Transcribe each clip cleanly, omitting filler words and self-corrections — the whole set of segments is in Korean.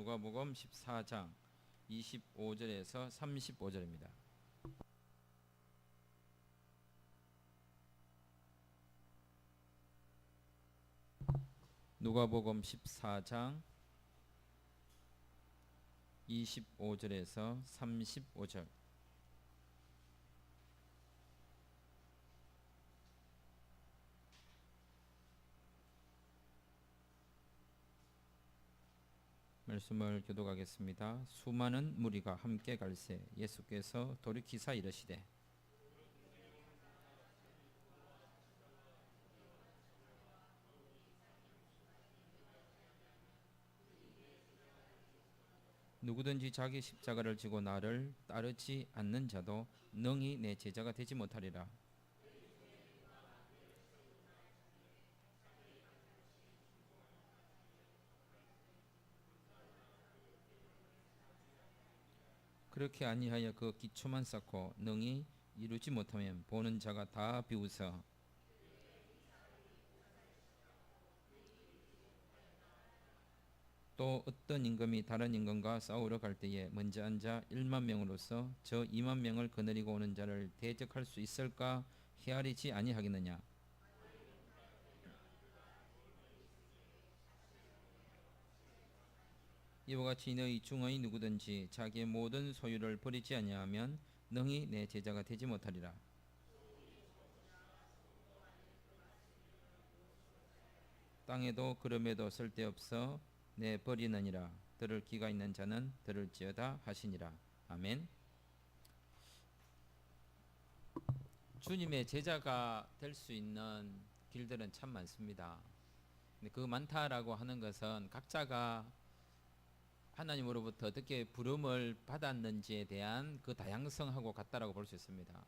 누가복음 14장 25절에서 35절입니다. 누가복음 14장 25절에서 35절. 말씀을 교독하겠습니다. 수많은 무리가 함께 갈새 예수께서 돌이키사 이르시되 누구든지 자기 십자가를 지고 나를 따르지 않는 자도 능히 내 제자가 되지 못하리라. 그렇게 아니하여 그 기초만 쌓고 능히 이루지 못하면 보는 자가 다 비웃어 또 어떤 임금이 다른 임금과 싸우러 갈 때에 먼저 앉아 1만 명으로서 저 2만 명을 거느리고 오는 자를 대적할 수 있을까 헤아리지 아니하겠느냐. 이와 같이 너희 중의 누구든지 자기의 모든 소유를 버리지 아니하면 능히 내 제자가 되지 못하리라. 땅에도 구름에도 쓸데없어 내 버리느니라. 들을 귀가 있는 자는 들을지어다 하시니라. 아멘. 주님의 제자가 될 수 있는 길들은 참 많습니다. 근데 그 많다라고 하는 것은 각자가 하나님으로부터 어떻게 부름을 받았는지에 대한 그 다양성하고 같다라고 볼 수 있습니다.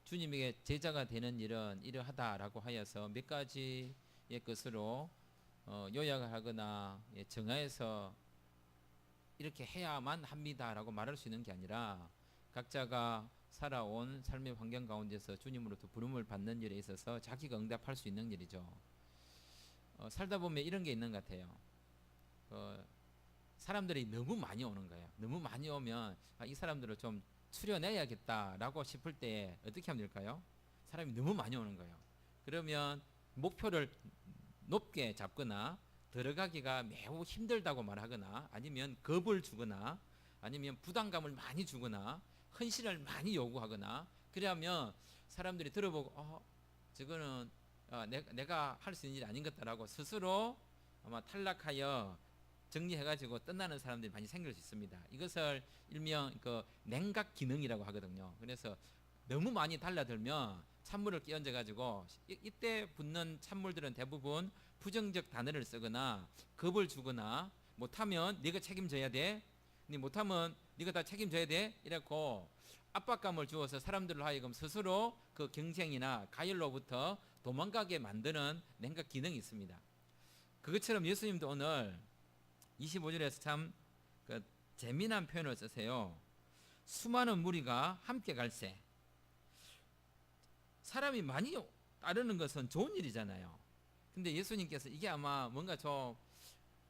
주님에게 제자가 되는 일은 이러하다라고 하여서 몇 가지의 것으로 요약을 하거나 정하여서 이렇게 해야만 합니다라고 말할 수 있는 게 아니라 각자가 살아온 삶의 환경 가운데서 주님으로부터 부름을 받는 일에 있어서 자기가 응답할 수 있는 일이죠. 살다 보면 이런 게 있는 것 같아요. 사람들이 너무 많이 오는 거예요. 너무 많이 오면 이 사람들을 좀 추려내야겠다라고 싶을 때 어떻게 하면 될까요? 사람이 너무 많이 오는 거예요. 그러면 목표를 높게 잡거나 들어가기가 매우 힘들다고 말하거나 아니면 겁을 주거나 아니면 부담감을 많이 주거나 헌신을 많이 요구하거나 그러면 사람들이 들어보고 저거는 내가 할 수 있는 일이 아닌 것 같다라고 스스로 아마 탈락하여 정리해가지고 떠나는 사람들이 많이 생길 수 있습니다. 이것을 일명 그 냉각 기능이라고 하거든요. 그래서 너무 많이 달라들면 찬물을 끼얹어가지고 이때 붙는 찬물들은 대부분 부정적 단어를 쓰거나 겁을 주거나 못하면 네가 책임져야 돼. 네 못하면 네가 다 책임져야 돼. 이렇고 압박감을 주어서 사람들로 하여금 스스로 그 경쟁이나 가열로부터 도망가게 만드는 냉각 기능이 있습니다. 그것처럼 예수님도 오늘 25절에서 참 재미난 표현을 쓰세요. 수많은 무리가 함께 갈새. 사람이 많이 따르는 것은 좋은 일이잖아요. 근데 예수님께서 이게 아마 뭔가 좀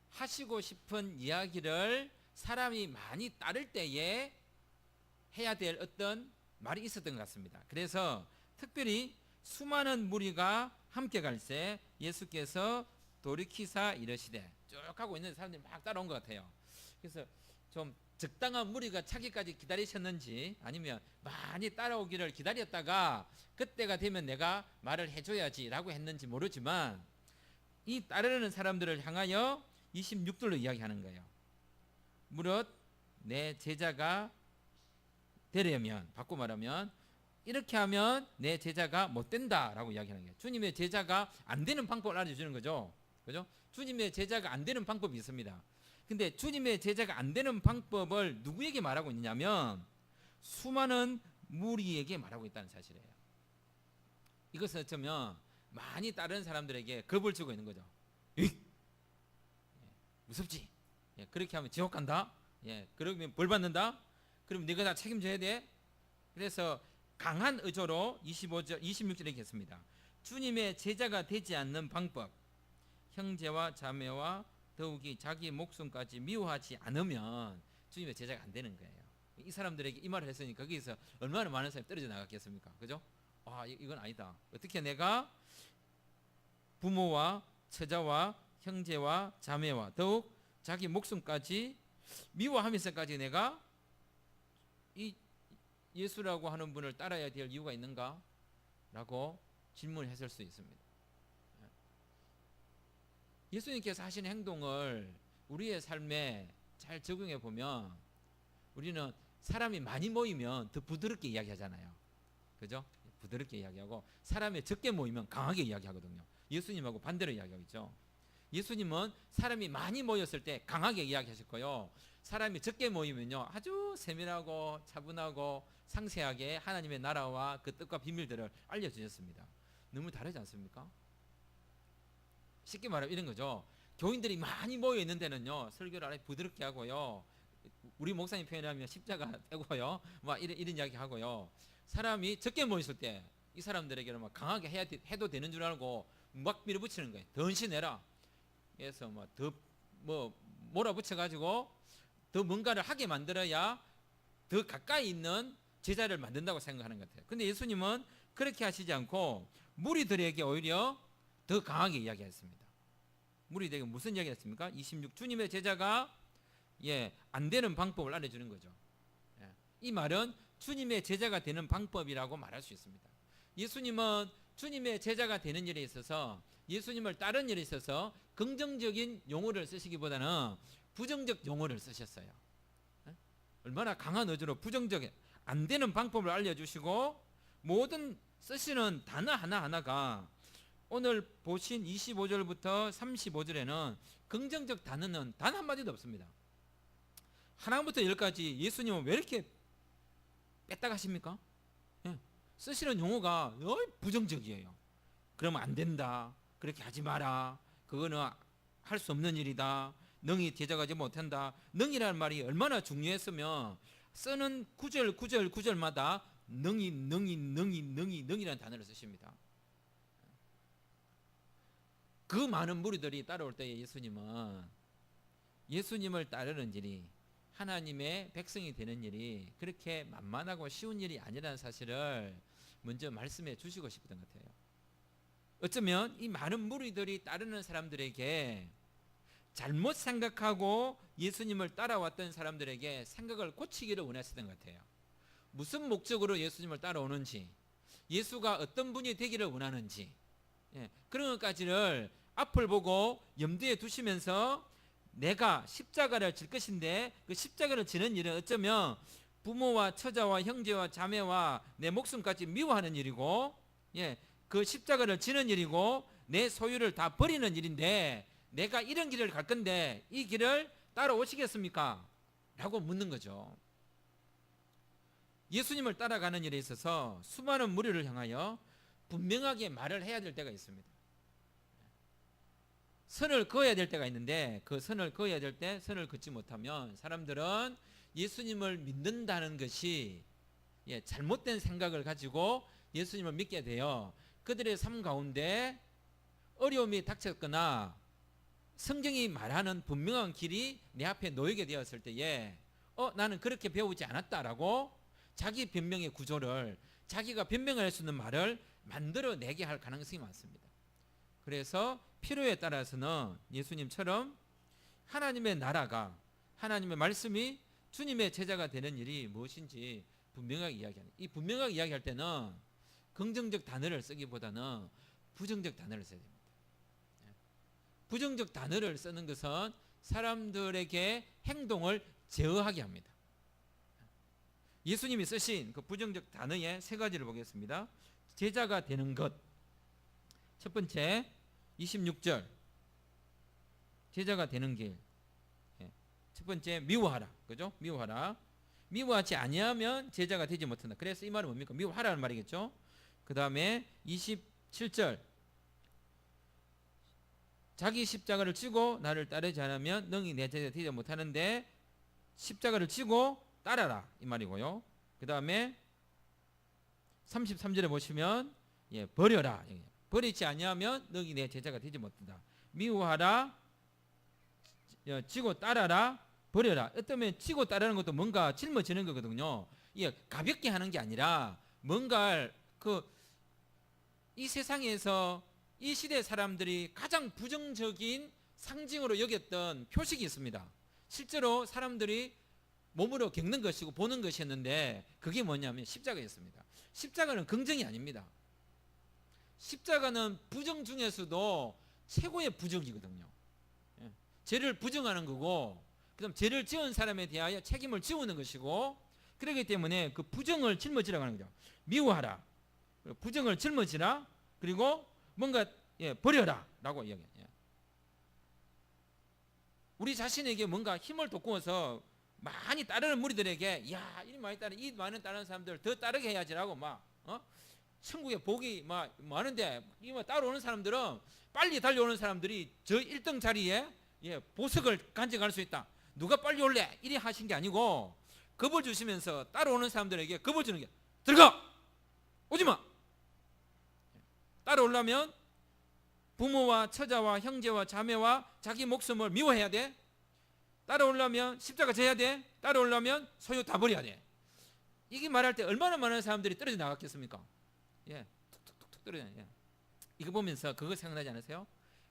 하시고 싶은 이야기를 사람이 많이 따를 때에 해야 될 어떤 말이 있었던 것 같습니다. 그래서 특별히 수많은 무리가 함께 갈새 예수께서 돌이키사 이르시되 쭉 하고 있는 사람들이 막 따라온 것 같아요. 그래서 좀 적당한 무리가 차기까지 기다리셨는지 아니면 많이 따라오기를 기다렸다가 그때가 되면 내가 말을 해줘야지 라고 했는지 모르지만 이 따르는 사람들을 향하여 26절로 이야기하는 거예요. 무릇 내 제자가 되려면 바꿔 말하면 이렇게 하면 내 제자가 못 된다 라고 이야기하는 거예요. 주님의 제자가 안 되는 방법을 알려주는 거죠. 그죠? 주님의 제자가 안 되는 방법이 있습니다. 근데 주님의 제자가 안 되는 방법을 누구에게 말하고 있냐면 수많은 무리에게 말하고 있다는 사실이에요. 이것은 어쩌면 많이 따르는 사람들에게 겁을 주고 있는 거죠. 무섭지? 그렇게 하면 지옥 간다? 그러면 벌 받는다? 그럼 네가 다 책임져야 돼? 그래서 강한 의조로 25절, 26절에 했습니다. 주님의 제자가 되지 않는 방법, 형제와 자매와 더욱이 자기 목숨까지 미워하지 않으면 주님의 제자가 안 되는 거예요. 이 사람들에게 이 말을 했으니 거기서 얼마나 많은 사람이 떨어져 나갔겠습니까? 그죠? 이건 아니다. 어떻게 내가 부모와 처자와 형제와 자매와 더욱 자기 목숨까지 미워하면서까지 내가 이 예수라고 하는 분을 따라야 될 이유가 있는가? 라고 질문했을 수 있습니다. 예수님께서 하시는 행동을 우리의 삶에 잘 적용해 보면 우리는 사람이 많이 모이면 더 부드럽게 이야기하잖아요. 그죠? 부드럽게 이야기하고 사람이 적게 모이면 강하게 이야기하거든요. 예수님하고 반대로 이야기하죠. 예수님은 사람이 많이 모였을 때 강하게 이야기하실 거요. 사람이 적게 모이면요 아주 세밀하고 차분하고 상세하게 하나님의 나라와 그 뜻과 비밀들을 알려주셨습니다. 너무 다르지 않습니까? 쉽게 말하면 이런 거죠. 교인들이 많이 모여 있는 데는요 설교를 아주 부드럽게 하고요, 우리 목사님 표현하면 십자가 떼고요, 막 이런 이야기 하고요. 사람이 적게 모였을 때 이 사람들에게는 막 강하게 해도 되는 줄 알고 막 밀어붙이는 거예요. 더 헌신해라. 그래서 더 몰아붙여 가지고 더 뭔가를 하게 만들어야 더 가까이 있는 제자를 만든다고 생각하는 것 같아요. 근데 예수님은 그렇게 하시지 않고 무리들에게 오히려 더 강하게 이야기했습니다. 무리들에게 무슨 이야기 했습니까? 26 주님의 제자가 안 되는 방법을 알려주는 거죠. 이 말은 주님의 제자가 되는 방법이라고 말할 수 있습니다. 예수님은 주님의 제자가 되는 일에 있어서, 예수님을 따르는 일에 있어서 긍정적인 용어를 쓰시기보다는 부정적 용어를 쓰셨어요. 얼마나 강한 어조로 부정적인 안 되는 방법을 알려주시고 모든 쓰시는 단어 하나하나가 오늘 보신 25절부터 35절에는 긍정적 단어는 단 한마디도 없습니다. 하나부터 열까지 예수님은 왜 이렇게 뺐다 가십니까? 쓰시는 용어가 부정적이에요. 그러면 안 된다, 그렇게 하지 마라, 그거는 할 수 없는 일이다, 능히 제자가지 못한다. 능이라는 말이 얼마나 중요했으면 쓰는 구절마다 능이라는 단어를 쓰십니다. 그 많은 무리들이 따라올 때에 예수님을 따르는 일이, 하나님의 백성이 되는 일이 그렇게 만만하고 쉬운 일이 아니라는 사실을 먼저 말씀해 주시고 싶었던 것 같아요. 어쩌면 이 많은 무리들이 따르는 사람들에게, 잘못 생각하고 예수님을 따라왔던 사람들에게 생각을 고치기를 원하셨던 것 같아요. 무슨 목적으로 예수님을 따라오는지, 예수가 어떤 분이 되기를 원하는지, 그런 것까지를 앞을 보고 염두에 두시면서 내가 십자가를 질 것인데 그 십자가를 지는 일은 어쩌면 부모와 처자와 형제와 자매와 내 목숨까지 미워하는 일이고, 그 십자가를 지는 일이고 내 소유를 다 버리는 일인데 내가 이런 길을 갈 건데 이 길을 따라오시겠습니까? 라고 묻는 거죠. 예수님을 따라가는 일에 있어서 수많은 무리를 향하여 분명하게 말을 해야 될 때가 있습니다. 선을 그어야 될 때가 있는데 그 선을 그어야 될 때 선을 긋지 못하면 사람들은 예수님을 믿는다는 것이 잘못된 생각을 가지고 예수님을 믿게 돼요. 그들의 삶 가운데 어려움이 닥쳤거나 성경이 말하는 분명한 길이 내 앞에 놓이게 되었을 때에 나는 그렇게 배우지 않았다라고 자기 변명의 구조를, 자기가 변명할 수 있는 말을 만들어내게 할 가능성이 많습니다. 그래서 필요에 따라서는 예수님처럼 하나님의 나라가, 하나님의 말씀이 주님의 제자가 되는 일이 무엇인지 분명하게 이야기하는, 이 분명하게 이야기할 때는 긍정적 단어를 쓰기보다는 부정적 단어를 써야 됩니다. 부정적 단어를 쓰는 것은 사람들에게 행동을 제어하게 합니다. 예수님이 쓰신 그 부정적 단어의 세 가지를 보겠습니다. 제자가 되는 것. 첫 번째 26절 제자가 되는 길. 첫 번째 미워하라. 그죠? 미워하라. 미워하지 아니하면 제자가 되지 못한다. 그래서 이 말은 뭡니까? 미워하라는 말이겠죠. 그 다음에 27절 자기 십자가를 지고 나를 따르지 않으면 능히 내 제자가 되지 못하는데 십자가를 지고 따라라 이 말이고요. 그 다음에 33절에 보시면 버려라, 버리지 아니하면 능히 내 제자가 되지 못한다. 미워하라, 지고 따라라 버려라. 어쩌면 지고 따르는 것도 뭔가 짊어지는 거거든요. 가볍게 하는 게 아니라 뭔가 이 세상에서 이 시대 사람들이 가장 부정적인 상징으로 여겼던 표식이 있습니다. 실제로 사람들이 몸으로 겪는 것이고 보는 것이었는데 그게 뭐냐면 십자가였습니다. 십자가는 긍정이 아닙니다. 십자가는 부정 중에서도 최고의 부정이거든요. 죄를 부정하는 거고, 그다음 죄를 지은 사람에 대하여 책임을 지우는 것이고, 그렇기 때문에 그 부정을 짊어지라고 하는 거죠. 미워하라, 부정을 짊어지라, 그리고 뭔가 버려라라고 이야기해요. 우리 자신에게 뭔가 힘을 돋구어서 많이 따르는 무리들에게 이 많은 따르는 사람들 더 따르게 해야지라고 천국에 복이 많은데 따라오는 사람들은 빨리 달려오는 사람들이 저 1등 자리에 보석을 간직할 수 있다. 누가 빨리 올래? 이래 하신 게 아니고 겁을 주시면서 따라오는 사람들에게 겁을 주는 게 들어가! 오지마! 따라오려면 부모와 처자와 형제와 자매와 자기 목숨을 미워해야 돼. 따라오려면 십자가 져야 돼. 따라오려면 소유 다 버려야 돼. 이게 말할 때 얼마나 많은 사람들이 떨어져 나갔겠습니까? 툭툭툭툭 떨어져. 이거 보면서 그거 생각나지 않으세요?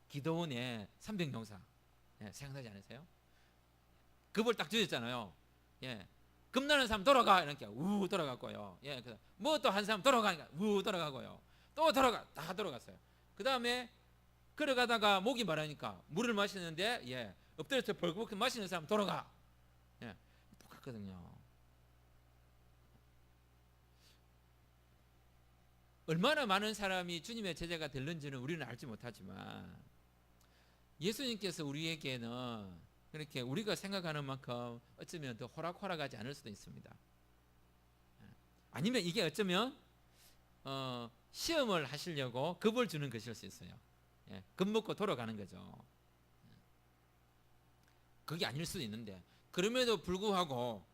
기도원의 300용사 생각나지 않으세요? 겁을 딱 주셨잖아요. 겁나는 사람 돌아가 이렇게 우 돌아갔고요. 뭐 또 한 사람 돌아가니까 우 돌아가고요. 또 다 돌아갔어요. 그 다음에 걸어가다가 목이 마르니까 물을 마시는데 엎드려서 벌겋게 마시는 사람 돌아가. 똑같거든요. 얼마나 많은 사람이 주님의 제자가 될는지는 우리는 알지 못하지만 예수님께서 우리에게는 그렇게 우리가 생각하는 만큼 어쩌면 더 호락호락하지 않을 수도 있습니다. 아니면 이게 어쩌면 시험을 하시려고 겁을 주는 것일 수 있어요. 겁먹고 돌아가는 거죠. 그게 아닐 수도 있는데, 그럼에도 불구하고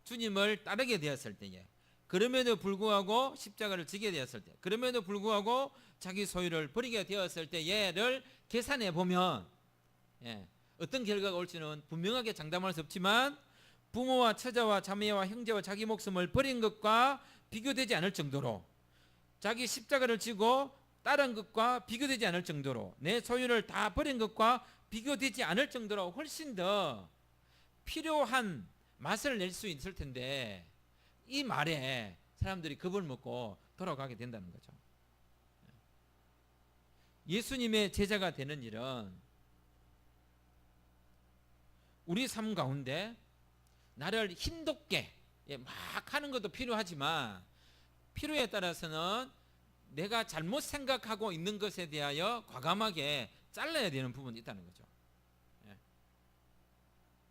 주님을 따르게 되었을 때에, 그럼에도 불구하고 십자가를 지게 되었을 때, 그럼에도 불구하고 자기 소유를 버리게 되었을 때를 계산해 보면 어떤 결과가 올지는 분명하게 장담할 수 없지만 부모와 처자와 자매와 형제와 자기 목숨을 버린 것과 비교되지 않을 정도로, 자기 십자가를 지고 따른 것과 비교되지 않을 정도로, 내 소유를 다 버린 것과 비교되지 않을 정도로 훨씬 더 필요한 맛을 낼 수 있을 텐데 이 말에 사람들이 겁을 먹고 돌아가게 된다는 거죠. 예수님의 제자가 되는 일은 우리 삶 가운데 나를 힘돋게 막 하는 것도 필요하지만 필요에 따라서는 내가 잘못 생각하고 있는 것에 대하여 과감하게 잘라야 되는 부분이 있다는 거죠.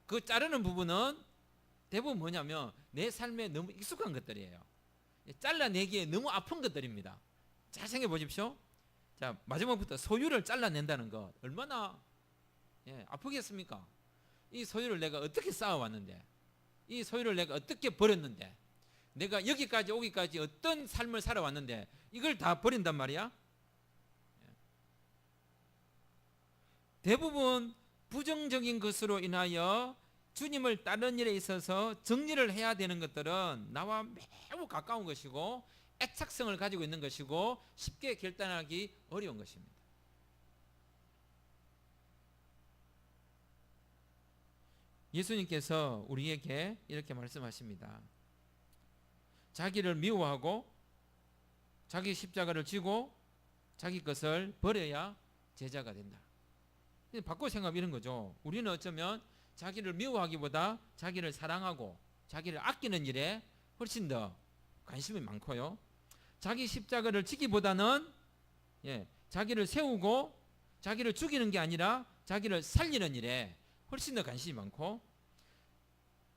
그 자르는 부분은 대부분 뭐냐면 내 삶에 너무 익숙한 것들이에요. 잘라내기에 너무 아픈 것들입니다. 잘 생각해 보십시오. 자, 마지막부터 소유를 잘라낸다는 것 얼마나 아프겠습니까? 이 소유를 내가 어떻게 쌓아왔는데, 이 소유를 내가 어떻게 버렸는데, 내가 여기까지 오기까지 어떤 삶을 살아왔는데 이걸 다 버린단 말이야. 대부분 부정적인 것으로 인하여 주님을 따르는 일에 있어서 정리를 해야 되는 것들은 나와 매우 가까운 것이고 애착성을 가지고 있는 것이고 쉽게 결단하기 어려운 것입니다. 예수님께서 우리에게 이렇게 말씀하십니다. 자기를 미워하고 자기 십자가를 지고 자기 것을 버려야 제자가 된다. 바꿔 생각하면 이런 거죠. 우리는 어쩌면 자기를 미워하기보다 자기를 사랑하고 자기를 아끼는 일에 훨씬 더 관심이 많고요. 자기 십자가를 지기보다는 자기를 세우고 자기를 죽이는 게 아니라 자기를 살리는 일에 훨씬 더 관심이 많고,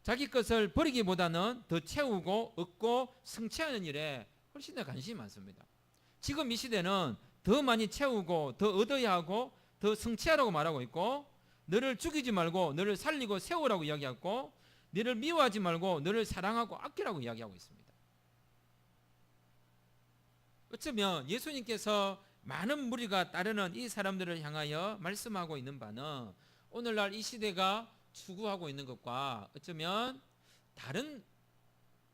자기 것을 버리기보다는 더 채우고 얻고 성취하는 일에 훨씬 더 관심이 많습니다. 지금 이 시대는 더 많이 채우고 더 얻어야 하고 더 성취하라고 말하고 있고, 너를 죽이지 말고 너를 살리고 세우라고 이야기하고, 너를 미워하지 말고 너를 사랑하고 아끼라고 이야기하고 있습니다. 어쩌면 예수님께서 많은 무리가 따르는 이 사람들을 향하여 말씀하고 있는 바는 오늘날 이 시대가 추구하고 있는 것과 어쩌면 다른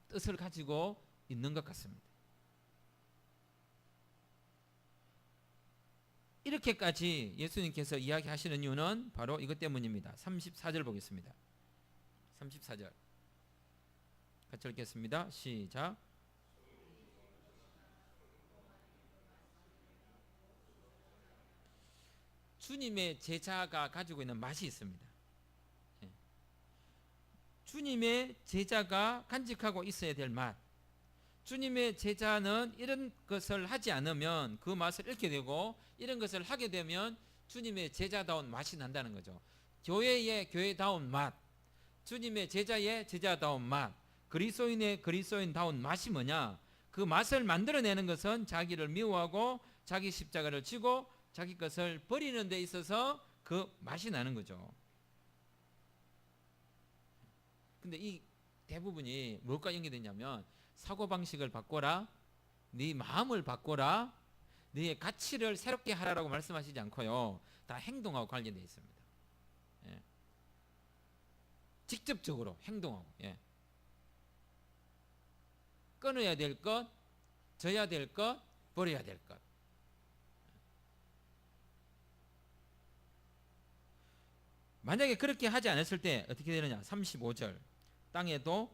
뜻을 가지고 있는 것 같습니다. 이렇게까지 예수님께서 이야기하시는 이유는 바로 이것 때문입니다. 34절 보겠습니다. 34절 같이 읽겠습니다. 시작. 주님의 제자가 가지고 있는 맛이 있습니다. 주님의 제자가 간직하고 있어야 될 맛. 주님의 제자는 이런 것을 하지 않으면 그 맛을 잃게 되고, 이런 것을 하게 되면 주님의 제자다운 맛이 난다는 거죠. 교회의 교회다운 맛, 주님의 제자의 제자다운 맛, 그리스도인의 그리스도인다운 맛이 뭐냐? 그 맛을 만들어내는 것은 자기를 미워하고 자기 십자가를 지고 자기 것을 버리는 데 있어서 그 맛이 나는 거죠. 근데 이 대부분이 뭘과 연계되냐면, 사고방식을 바꿔라, 네 마음을 바꿔라, 네 가치를 새롭게 하라라고 말씀하시지 않고요, 다 행동하고 관련되어 있습니다. 예. 직접적으로 행동하고, 예. 끊어야 될 것, 져야 될 것, 버려야 될 것. 만약에 그렇게 하지 않았을 때 어떻게 되느냐? 35절 땅에도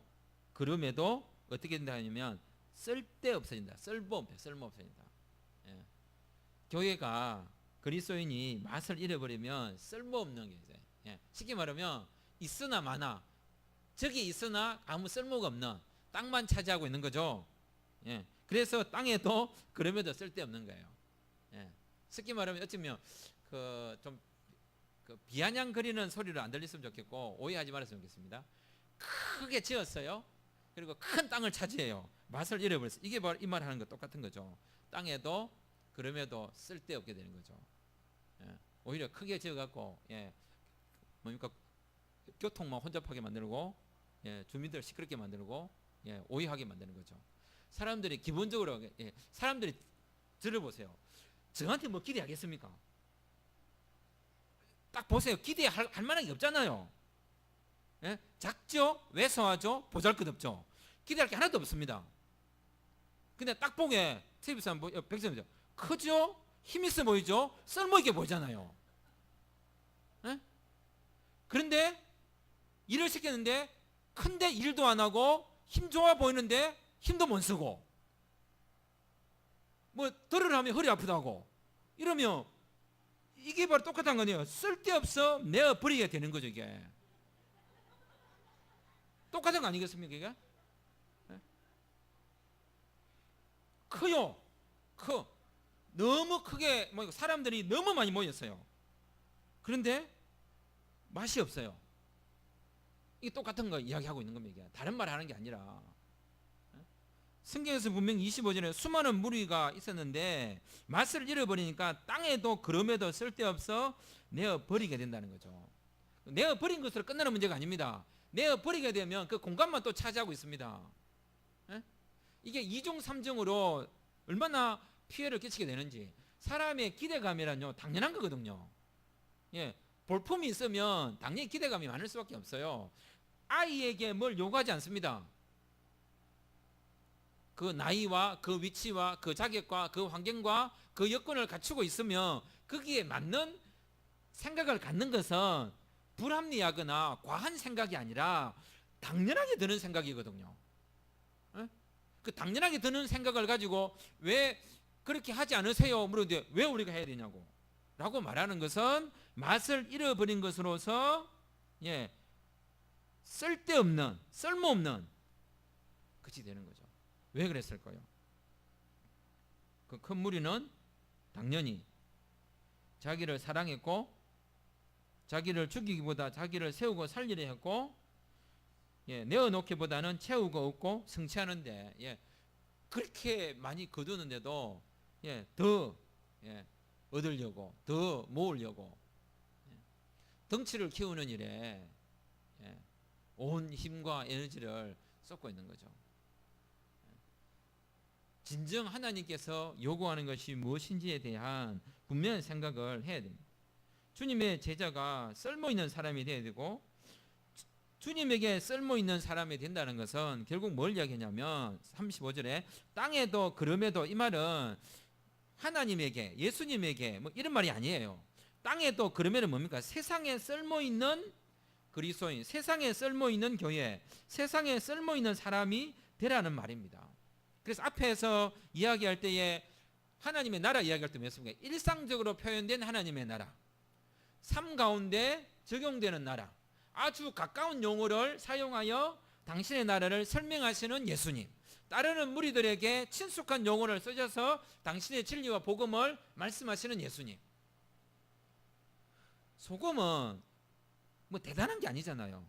그름에도 어떻게 된다 하냐면 쓸데없어진다. 쓸모없어진다. 예. 교회가, 그리스도인이 맛을 잃어버리면 쓸모없는 게 있어요. 예. 쉽게 말하면 있으나 마나, 저기 있으나 아무 쓸모가 없는 땅만 차지하고 있는 거죠. 예. 그래서 땅에도 그럼에도 쓸데없는 거예요. 예. 쉽게 말하면 어쩌면 좀 비아냥거리는 소리를 안 들렸으면 좋겠고, 오해하지 말았으면 좋겠습니다. 크게 지었어요. 그리고 큰 땅을 차지해요. 맛을 잃어버렸어요. 이게 바로 이 말 하는 거 똑같은 거죠. 땅에도 그럼에도 쓸데없게 되는 거죠. 예. 오히려 크게 지어갖고, 예. 뭡니까? 교통만 혼잡하게 만들고, 예. 주민들 시끄럽게 만들고, 예. 오해하게 만드는 거죠. 사람들이 기본적으로, 예. 사람들이 들어보세요. 저한테 뭐 기대하겠습니까? 딱 보세요. 기대할 만한 게 없잖아요. 예? 작죠? 왜소하죠? 보잘것없죠? 기대할 게 하나도 없습니다. 근데 딱 보게 TV에서 백성이죠. 크죠? 힘있어 보이죠? 쓸모있게 보이잖아요. 예? 그런데 일을 시켰는데 큰데 일도 안 하고 힘 좋아 보이는데 힘도 못 쓰고, 뭐 덜을 하면 허리 아프다고 이러면 이게 바로 똑같은 거네요. 쓸데없어 내어 버리게 되는 거죠. 이게 똑같은 거 아니겠습니까? 이게 커요. 커. 너무 크게, 사람들이 너무 많이 모였어요. 그런데 맛이 없어요. 이게 똑같은 거 이야기하고 있는 겁니다. 이게 다른 말 하는 게 아니라, 성경에서 분명히 25절에 수많은 무리가 있었는데 맛을 잃어버리니까 땅에도 그럼에도 쓸데없어 내어 버리게 된다는 거죠. 내어 버린 것으로 끝나는 문제가 아닙니다. 내어 버리게 되면 그 공간만 또 차지하고 있습니다. 에? 이게 이중 삼중으로 얼마나 피해를 끼치게 되는지. 사람의 기대감이란요, 당연한 거거든요. 예, 볼품이 있으면 당연히 기대감이 많을 수밖에 없어요. 아이에게 뭘 요구하지 않습니다. 그 나이와 그 위치와 그 자격과 그 환경과 그 여건을 갖추고 있으면 거기에 맞는 생각을 갖는 것은 불합리하거나 과한 생각이 아니라 당연하게 드는 생각이거든요. 에? 그 당연하게 드는 생각을 가지고 왜 그렇게 하지 않으세요? 물었는데 왜 우리가 해야 되냐고 라고 말하는 것은 맛을 잃어버린 것으로서, 예, 쓸데없는, 쓸모없는 것이 되는 거죠. 왜 그랬을까요? 그 큰 무리는 당연히 자기를 사랑했고, 자기를 죽이기보다 자기를 세우고 살리려 했고, 예, 내어놓기보다는 채우고 얻고 성취하는데, 예, 그렇게 많이 거두는데도, 예, 더, 예, 얻으려고, 더 모으려고, 예, 덩치를 키우는 일에, 예, 온 힘과 에너지를 쏟고 있는 거죠. 진정 하나님께서 요구하는 것이 무엇인지에 대한 분명한 생각을 해야 됩니다. 주님의 제자가 쓸모 있는 사람이 되어야 되고, 주님에게 쓸모 있는 사람이 된다는 것은 결국 뭘 이야기하냐면 35절에 땅에도 그름에도, 이 말은 하나님에게, 예수님에게 뭐 이런 말이 아니에요. 땅에도 그름에는 뭡니까? 세상에 쓸모 있는 그리스도인, 세상에 쓸모 있는 교회, 세상에 쓸모 있는 사람이 되라는 말입니다. 그래서 앞에서 이야기할 때에 하나님의 나라 이야기할 때 뭐였습니까? 일상적으로 표현된 하나님의 나라, 삶 가운데 적용되는 나라, 아주 가까운 용어를 사용하여 당신의 나라를 설명하시는 예수님, 따르는 무리들에게 친숙한 용어를 쓰셔서 당신의 진리와 복음을 말씀하시는 예수님. 소금은 뭐 대단한 게 아니잖아요.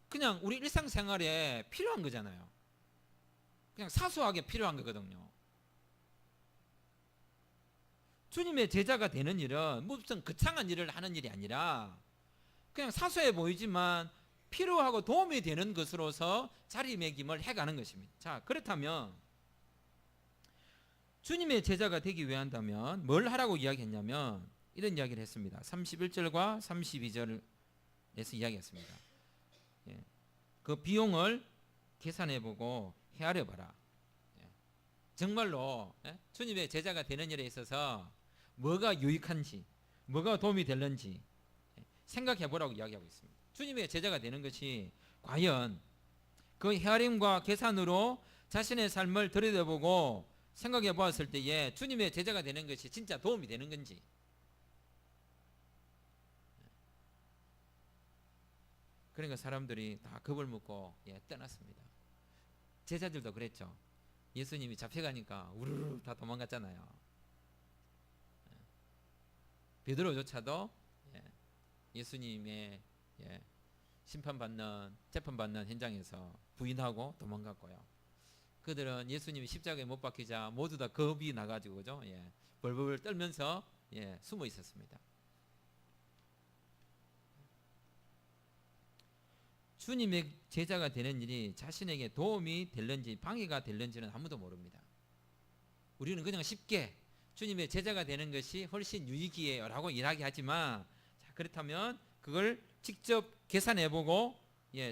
그냥 우리 일상생활에 필요한 거잖아요. 그냥 사소하게 필요한 거거든요. 주님의 제자가 되는 일은 무슨 거창한 일을 하는 일이 아니라 그냥 사소해 보이지만 필요하고 도움이 되는 것으로서 자리매김을 해가는 것입니다. 자, 그렇다면 주님의 제자가 되기 위한다면 뭘 하라고 이야기했냐면 이런 이야기를 했습니다. 31절과 32절에서 이야기했습니다. 그 비용을 계산해보고 헤아려봐라. 정말로 주님의 제자가 되는 일에 있어서 뭐가 유익한지, 뭐가 도움이 되는지 생각해보라고 이야기하고 있습니다. 주님의 제자가 되는 것이 과연 그 헤아림과 계산으로 자신의 삶을 들여다보고 생각해 보았을 때에 주님의 제자가 되는 것이 진짜 도움이 되는 건지, 그러니까 사람들이 다 겁을 먹고 떠났습니다. 제자들도 그랬죠. 예수님이 잡혀가니까 우르르 다 도망갔잖아요. 베드로조차도 예수님의 심판받는, 재판받는 현장에서 부인하고 도망갔고요. 그들은 예수님이 십자가에 못 박히자 모두 다 겁이 나가지고, 그죠? 벌벌 떨면서 숨어 있었습니다. 주님의 제자가 되는 일이 자신에게 도움이 될는지 방해가 될는지는 아무도 모릅니다. 우리는 그냥 쉽게 주님의 제자가 되는 것이 훨씬 유익이에요 라고 이야기하지만, 자, 그렇다면 그걸 직접 계산해보고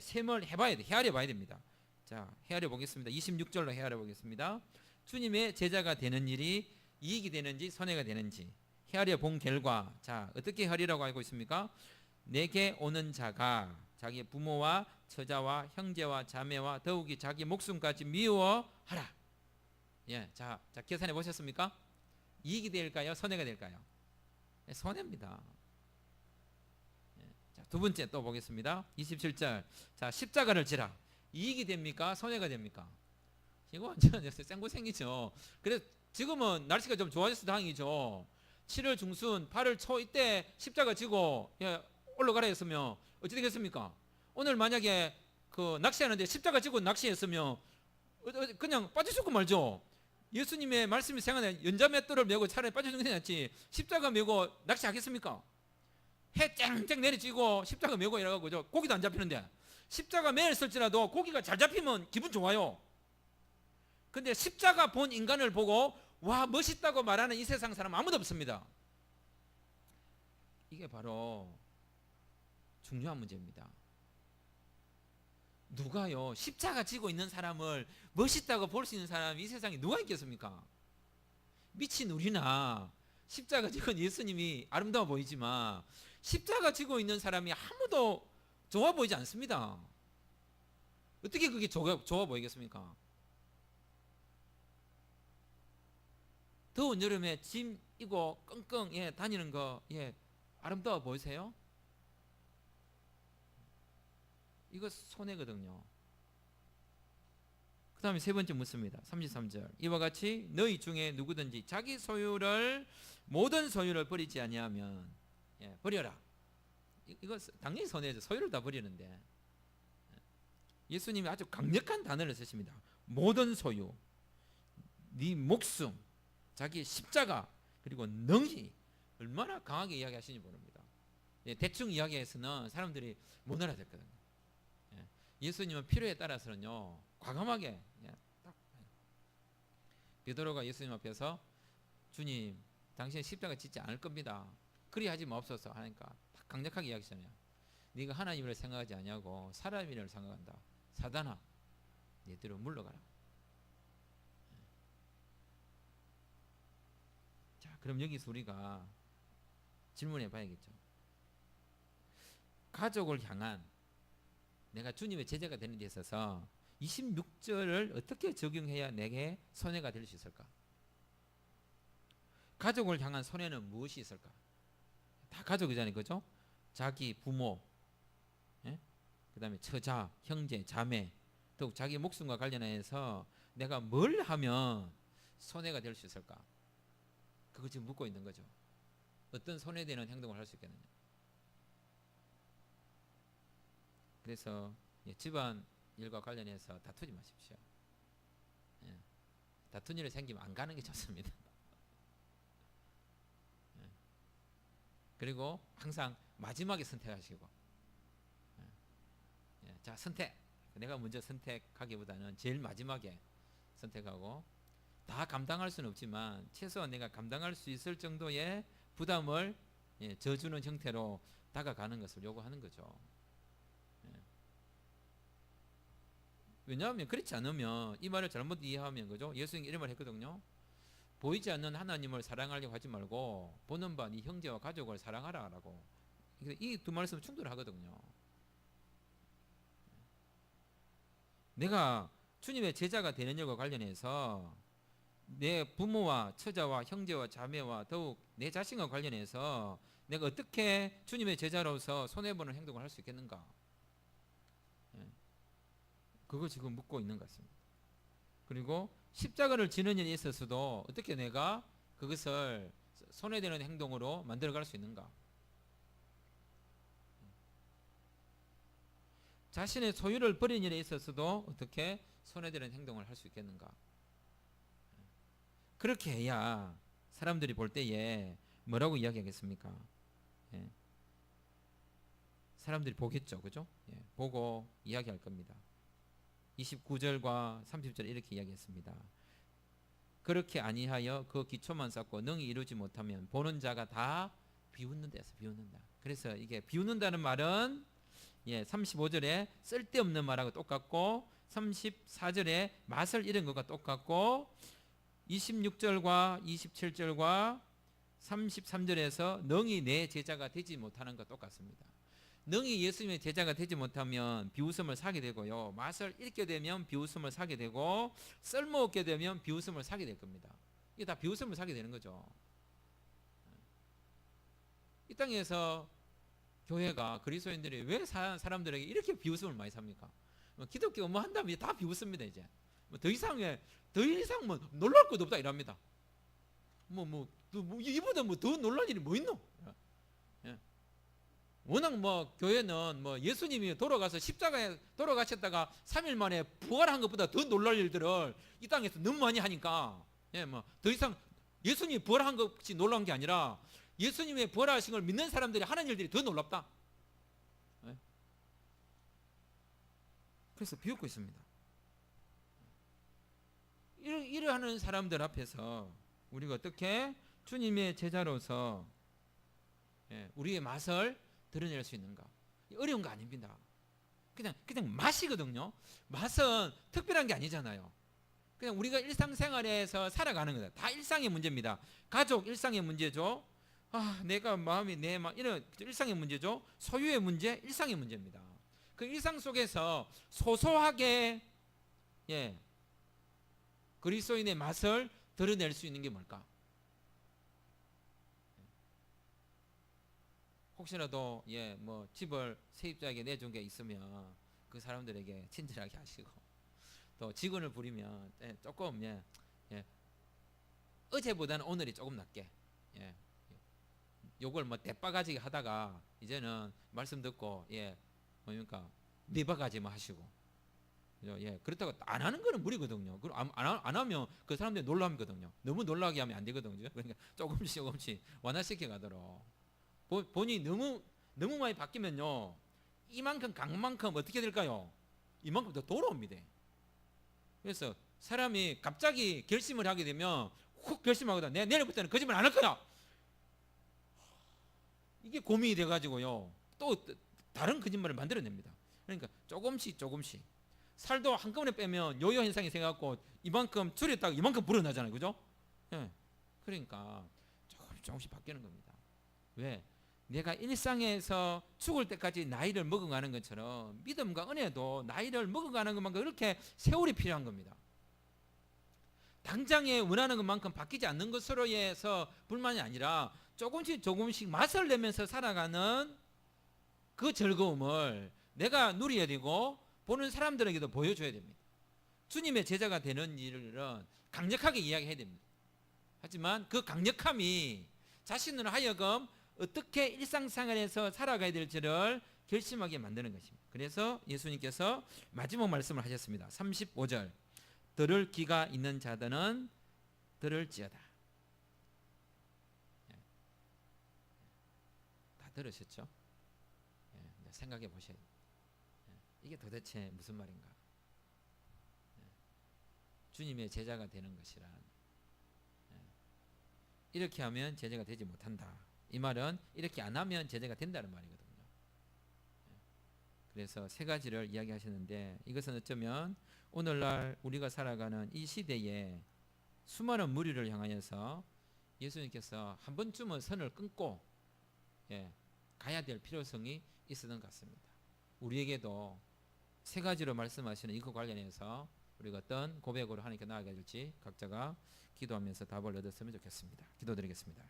셈을 해봐야 돼, 헤아려 봐야 됩니다. 자, 헤아려 보겠습니다. 26절로 헤아려 보겠습니다. 주님의 제자가 되는 일이 이익이 되는지 손해가 되는지 헤아려 본 결과, 자, 어떻게 헤아리라고 알고 있습니까? 내게 오는 자가 자기 부모와 처자와 형제와 자매와 더욱이 자기 목숨까지 미워하라. 자, 계산해 보셨습니까? 이익이 될까요? 손해가 될까요? 손해입니다. 자, 두 번째 또 보겠습니다. 27절. 자, 십자가를 지라. 이익이 됩니까? 손해가 됩니까? 이거 완전 생고생이죠. 그래서 지금은 날씨가 좀 좋아졌을 당이죠. 7월 중순, 8월 초 이때 십자가 지고 올라가라 했으면 어찌 되겠습니까? 오늘 만약에 그 낚시하는데 십자가 지고 낚시했으면 그냥 빠져 죽고 말죠. 예수님의 말씀이 생각나요. 연자맷돌을 메고 차라리 빠져 죽는 게 낫지 십자가 메고 낚시하겠습니까? 해 쨍쨍 내리치고 십자가 메고 이래가고, 그죠? 고기도 안 잡히는데 십자가 매였을지라도 고기가 잘 잡히면 기분 좋아요. 근데 십자가 본 인간을 보고 와 멋있다고 말하는 이 세상 사람 아무도 없습니다. 이게 바로 중요한 문제입니다. 누가요 십자가 지고 있는 사람을 멋있다고 볼 수 있는 사람이 이 세상에 누가 있겠습니까? 미친 우리나 십자가 지고 예수님이 아름다워 보이지만 십자가 지고 있는 사람이 아무도 좋아 보이지 않습니다. 어떻게 그게 좋아 보이겠습니까? 더운 여름에 짐 이고 끙끙 다니는 거 아름다워 보이세요? 이거 손해거든요. 그 다음에 세 번째 묻습니다. 33절. 이와 같이 너희 중에 누구든지 자기 소유를, 모든 소유를 버리지 아니하면 버려라. 이거 당연히 손해죠. 소유를 다 버리는데. 예수님이 아주 강력한 단어를 쓰십니다. 모든 소유, 네 목숨, 자기 십자가, 그리고 능히, 얼마나 강하게 이야기하시는지 모릅니다. 대충 이야기해서는 사람들이 못 알아듣거든요. 예수님은 필요에 따라서는요 과감하게 베드로가 예수님 앞에서 주님 당신 십자가 짓지 않을 겁니다. 그리하지 마옵소서 하니까 딱 강력하게 이야기하잖아요. 네가 하나님을 생각하지 아니하고 사람이를 생각한다. 사단아, 네대로 물러가라. 자, 그럼 여기서 우리가 질문해 봐야겠죠. 가족을 향한 내가 주님의 제자가 되는 데 있어서 26절을 어떻게 적용해야 내게 손해가 될 수 있을까? 가족을 향한 손해는 무엇이 있을까? 다 가족이잖아요, 그죠? 자기 부모, 예? 그 다음에 처자, 형제, 자매, 또 자기 목숨과 관련해서 내가 뭘 하면 손해가 될 수 있을까? 그거 지금 묻고 있는 거죠. 어떤 손해되는 행동을 할 수 있겠느냐? 그래서 집안 일과 관련해서 다투지 마십시오. 예. 다툰 일이 생기면 안 가는 게 좋습니다. 예. 그리고 항상 마지막에 선택하시고, 예. 자, 선택. 내가 먼저 선택하기보다는 제일 마지막에 선택하고, 다 감당할 수는 없지만 최소한 내가 감당할 수 있을 정도의 부담을 져주는 형태로 다가가는 것을 요구하는 거죠. 왜냐하면 그렇지 않으면 이 말을 잘못 이해하면 그죠? 예수님이 이런 말 했거든요. 보이지 않는 하나님을 사랑하려고 하지 말고 보는 바 네 형제와 가족을 사랑하라라고. 이 두 말씀은 충돌하거든요. 내가 주님의 제자가 되는 일과 관련해서 내 부모와 처자와 형제와 자매와 더욱 내 자신과 관련해서 내가 어떻게 주님의 제자로서 손해보는 행동을 할 수 있겠는가? 그거 지금 묻고 있는 것 같습니다. 그리고 십자가를 지는 일에 있어서도 어떻게 내가 그것을 손해되는 행동으로 만들어갈 수 있는가? 자신의 소유를 버린 일에 있어서도 어떻게 손해되는 행동을 할 수 있겠는가? 그렇게 해야 사람들이 볼 때에 뭐라고 이야기하겠습니까? 예. 사람들이 보겠죠, 그죠? 예. 보고 이야기할 겁니다. 29절과 30절 이렇게 이야기했습니다. 그렇게 아니하여 그 기초만 쌓고 능히 이루지 못하면 보는 자가 다 비웃는다 해서 비웃는다. 그래서 이게 비웃는다는 말은 35절에 쓸데없는 말하고 똑같고 34절에 맛을 잃은 것과 똑같고 26절과 27절과 33절에서 능히 내 제자가 되지 못하는 것 똑같습니다. 능히 예수님의 제자가 되지 못하면 비웃음을 사게 되고요. 맛을 잃게 되면 비웃음을 사게 되고 쓸모없게 되면 비웃음을 사게 될 겁니다. 이게 다 비웃음을 사게 되는 거죠. 이 땅에서 교회가 그리스도인들이 왜 사람들에게 이렇게 비웃음을 많이 삽니까? 기독교 뭐 한다면 다 비웃습니다. 이제 더 이상 뭐 놀랄 것도 없다 이랍니다. 이보다 뭐 더 놀랄 일이 뭐 있노? 워낙 뭐 교회는 뭐 예수님이 돌아가서 십자가에 돌아가셨다가 3일 만에 부활한 것보다 더 놀랄 일들을 이 땅에서 너무 많이 하니까 뭐 더 이상 예수님이 부활한 것이 놀라운 게 아니라 예수님의 부활하신 걸 믿는 사람들이 하는 일들이 더 놀랍다. 그래서 비웃고 있습니다. 이러하는 사람들 앞에서 우리가 어떻게 주님의 제자로서 우리의 맛을 드러낼 수 있는가? 어려운 거 아닙니다. 그냥 맛이거든요. 맛은 특별한 게 아니잖아요. 그냥 우리가 일상생활에서 살아가는 거다. 다 일상의 문제입니다. 가족 일상의 문제죠. 내가 마음이 이런 일상의 문제죠. 소유의 문제 일상의 문제입니다. 그 일상 속에서 소소하게 그리스도인의 맛을 드러낼 수 있는 게 뭘까? 혹시라도 뭐 집을 세입자에게 내준 게 있으면 그 사람들에게 친절하게 하시고 또 직원을 부리면 조금 어제보다는 오늘이 조금 낫게 요걸 뭐 대바가지 하다가 이제는 말씀 듣고 뭡니까 네바가지만 하시고 그렇다고 안 하는 거는 무리거든요. 안 하면 그 사람들이 놀랍거든요. 너무 놀라게 하면 안 되거든요. 그러니까 조금씩 완화시켜 가도록 본이 너무 많이 바뀌면요 이만큼 강만큼 어떻게 될까요? 이만큼 더 돌아옵니다. 그래서 사람이 갑자기 결심을 하게 되면 훅 결심하거든. 내가 내일부터는 거짓말 안 할 거야. 이게 고민이 돼가지고요. 또 다른 거짓말을 만들어냅니다. 그러니까 조금씩 조금씩 살도 한꺼번에 빼면 요요 현상이 생겨갖고 이만큼 줄였다가 이만큼 불어나잖아요, 그죠? 예. 그러니까 조금씩 조금씩 바뀌는 겁니다. 왜? 내가 일상에서 죽을 때까지 나이를 먹어가는 것처럼 믿음과 은혜도 나이를 먹어가는 것만큼 그렇게 세월이 필요한 겁니다. 당장에 원하는 것만큼 바뀌지 않는 것으로 해서 불만이 아니라 조금씩 조금씩 맛을 내면서 살아가는 그 즐거움을 내가 누려야 되고 보는 사람들에게도 보여줘야 됩니다. 주님의 제자가 되는 일은 강력하게 이야기해야 됩니다. 하지만 그 강력함이 자신으로 하여금 어떻게 일상생활에서 살아가야 될지를 결심하게 만드는 것입니다. 그래서 예수님께서 마지막 말씀을 하셨습니다. 35절 들을 귀가 있는 자들은 들을지어다. 다 들으셨죠? 생각해 보셔야 돼요. 이게 도대체 무슨 말인가? 주님의 제자가 되는 것이란 이렇게 하면 제자가 되지 못한다. 이 말은 이렇게 안 하면 제자가 된다는 말이거든요. 그래서 세 가지를 이야기하셨는데 이것은 어쩌면 오늘날 우리가 살아가는 이 시대에 수많은 무리를 향하여서 예수님께서 한 번쯤은 선을 끊고 가야 될 필요성이 있었던 것 같습니다. 우리에게도 세 가지로 말씀하시는 이거 관련해서 우리가 어떤 고백으로 하나님께 나아가야 될지 각자가 기도하면서 답을 얻었으면 좋겠습니다. 기도드리겠습니다.